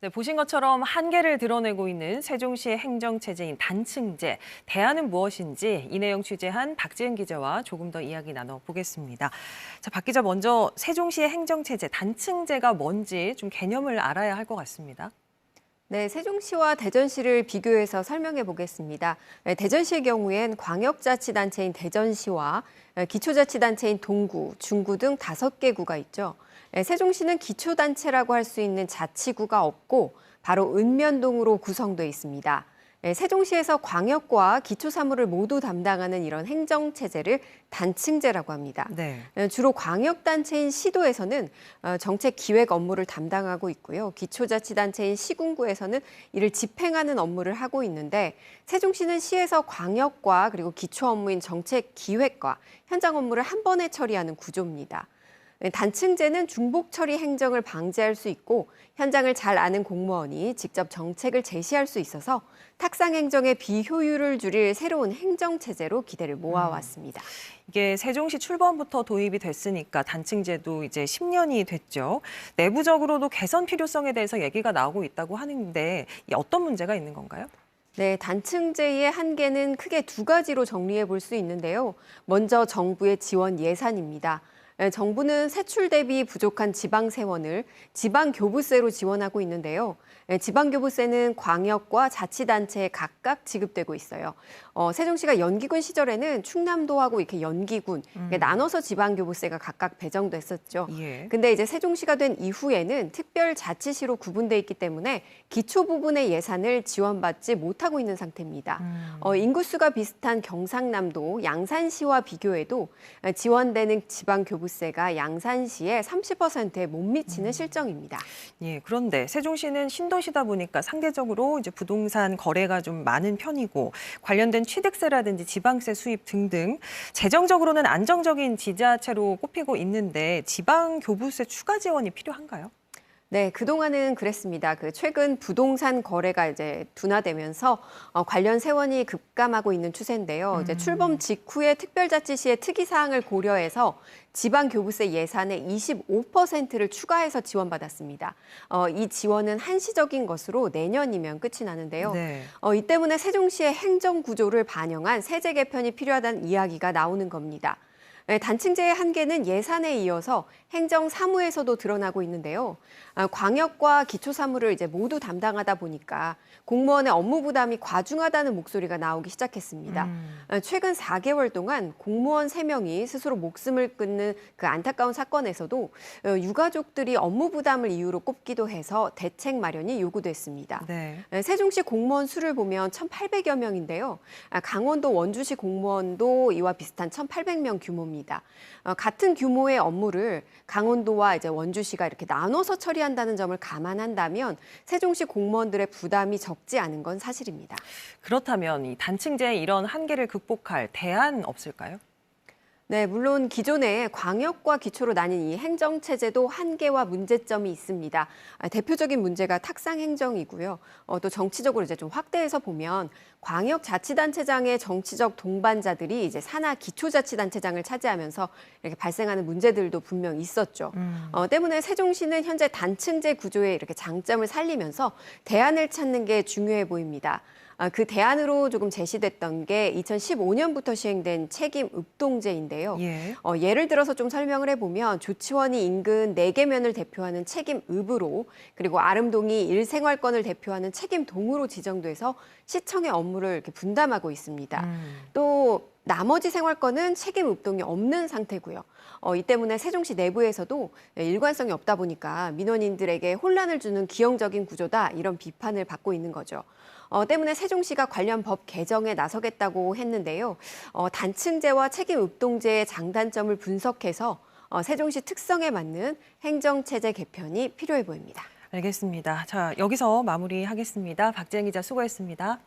네, 보신 것처럼 한계를 드러내고 있는 세종시의 행정체제인 단층제. 대안은 무엇인지 이 내용 취재한 박지은 기자와 조금 더 이야기 나눠보겠습니다. 자, 박 기자, 먼저 세종시의 행정체제 단층제가 뭔지 좀 개념을 알아야 할 것 같습니다. 네, 세종시와 대전시를 비교해서 설명해 보겠습니다. 대전시의 경우엔 광역자치단체인 대전시와 기초자치단체인 동구, 중구 등 5개 구가 있죠. 세종시는 기초단체라고 할 수 있는 자치구가 없고 바로 읍면동으로 구성돼 있습니다. 세종시에서 광역과 기초사무를 모두 담당하는 이런 행정체제를 단층제라고 합니다. 네. 주로 광역단체인 시도에서는 정책 기획 업무를 담당하고 있고요. 기초자치단체인 시군구에서는 이를 집행하는 업무를 하고 있는데 세종시는 시에서 광역과 그리고 기초 업무인 정책 기획과 현장 업무를 한 번에 처리하는 구조입니다. 단층제는 중복 처리 행정을 방지할 수 있고 현장을 잘 아는 공무원이 직접 정책을 제시할 수 있어서 탁상 행정의 비효율을 줄일 새로운 행정체제로 기대를 모아왔습니다. 이게 세종시 출범부터 도입이 됐으니까 단층제도 이제 10년이 됐죠. 내부적으로도 개선 필요성에 대해서 얘기가 나오고 있다고 하는데 어떤 문제가 있는 건가요? 네, 단층제의 한계는 크게 2가지로 정리해 볼 수 있는데요. 먼저 정부의 지원 예산입니다. 정부는 세출 대비 부족한 지방세원을 지방교부세로 지원하고 있는데요. 지방교부세는 광역과 자치단체에 각각 지급되고 있어요. 세종시가 연기군 시절에는 충남도하고 이렇게 연기군 나눠서 지방교부세가 각각 배정됐었죠. 예. 근데 이제 세종시가 된 이후에는 특별자치시로 구분돼 있기 때문에 기초 부분의 예산을 지원받지 못하고 있는 상태입니다. 인구수가 비슷한 경상남도 양산시와 비교해도 지원되는 지방교부세가 양산시의 30%에 못 미치는 실정입니다. 예, 그런데 세종시는 신도시다 보니까 상대적으로 이제 부동산 거래가 좀 많은 편이고 관련된 취득세라든지 지방세 수입 등등 재정적으로는 안정적인 지자체로 꼽히고 있는데 지방 교부세 추가 지원이 필요한가요? 네, 그동안은 그랬습니다. 최근 부동산 거래가 이제 둔화되면서 관련 세원이 급감하고 있는 추세인데요. 이제 출범 직후에 특별자치시의 특이사항을 고려해서 지방교부세 예산의 25%를 추가해서 지원받았습니다. 이 지원은 한시적인 것으로 내년이면 끝이 나는데요. 네. 이 때문에 세종시의 행정구조를 반영한 세제 개편이 필요하다는 이야기가 나오는 겁니다. 단층제의 한계는 예산에 이어서 행정 사무에서도 드러나고 있는데요. 광역과 기초사무를 이제 모두 담당하다 보니까 공무원의 업무 부담이 과중하다는 목소리가 나오기 시작했습니다. 최근 4개월 동안 공무원 3명이 스스로 목숨을 끊는 그 안타까운 사건에서도 유가족들이 업무 부담을 이유로 꼽기도 해서 대책 마련이 요구됐습니다. 네. 세종시 공무원 수를 보면 1,800여 명인데요. 강원도 원주시 공무원도 이와 비슷한 1,800명 규모입니다. 같은 규모의 업무를 강원도와 이제 원주시가 이렇게 나눠서 처리한다는 점을 감안한다면 세종시 공무원들의 부담이 적지 않은 건 사실입니다. 그렇다면 이 단층제의 이런 한계를 극복할 대안 없을까요? 네, 물론 기존에 광역과 기초로 나뉜 이 행정체제도 한계와 문제점이 있습니다. 대표적인 문제가 탁상 행정이고요. 또 정치적으로 이제 좀 확대해서 보면 광역자치단체장의 정치적 동반자들이 이제 산하 기초자치단체장을 차지하면서 이렇게 발생하는 문제들도 분명 있었죠. 때문에 세종시는 현재 단층제 구조의 이렇게 장점을 살리면서 대안을 찾는 게 중요해 보입니다. 그 대안으로 조금 제시됐던 게 2015년부터 시행된 책임 읍동제인데요. 예. 예를 들어서 좀 설명을 해보면 조치원이 인근 4개면을 대표하는 책임 읍으로 그리고 아름동이 일생활권을 대표하는 책임 동으로 지정돼서 시청의 업무를 이렇게 분담하고 있습니다. 또 나머지 생활권은 책임 읍동이 없는 상태고요. 이 때문에 세종시 내부에서도 일관성이 없다 보니까 민원인들에게 혼란을 주는 기형적인 구조다 이런 비판을 받고 있는 거죠. 때문에 세종시가 관련 법 개정에 나서겠다고 했는데요. 단층제와 책임 읍동제의 장단점을 분석해서 세종시 특성에 맞는 행정체제 개편이 필요해 보입니다. 알겠습니다. 자, 여기서 마무리하겠습니다. 박지은 기자 수고했습니다.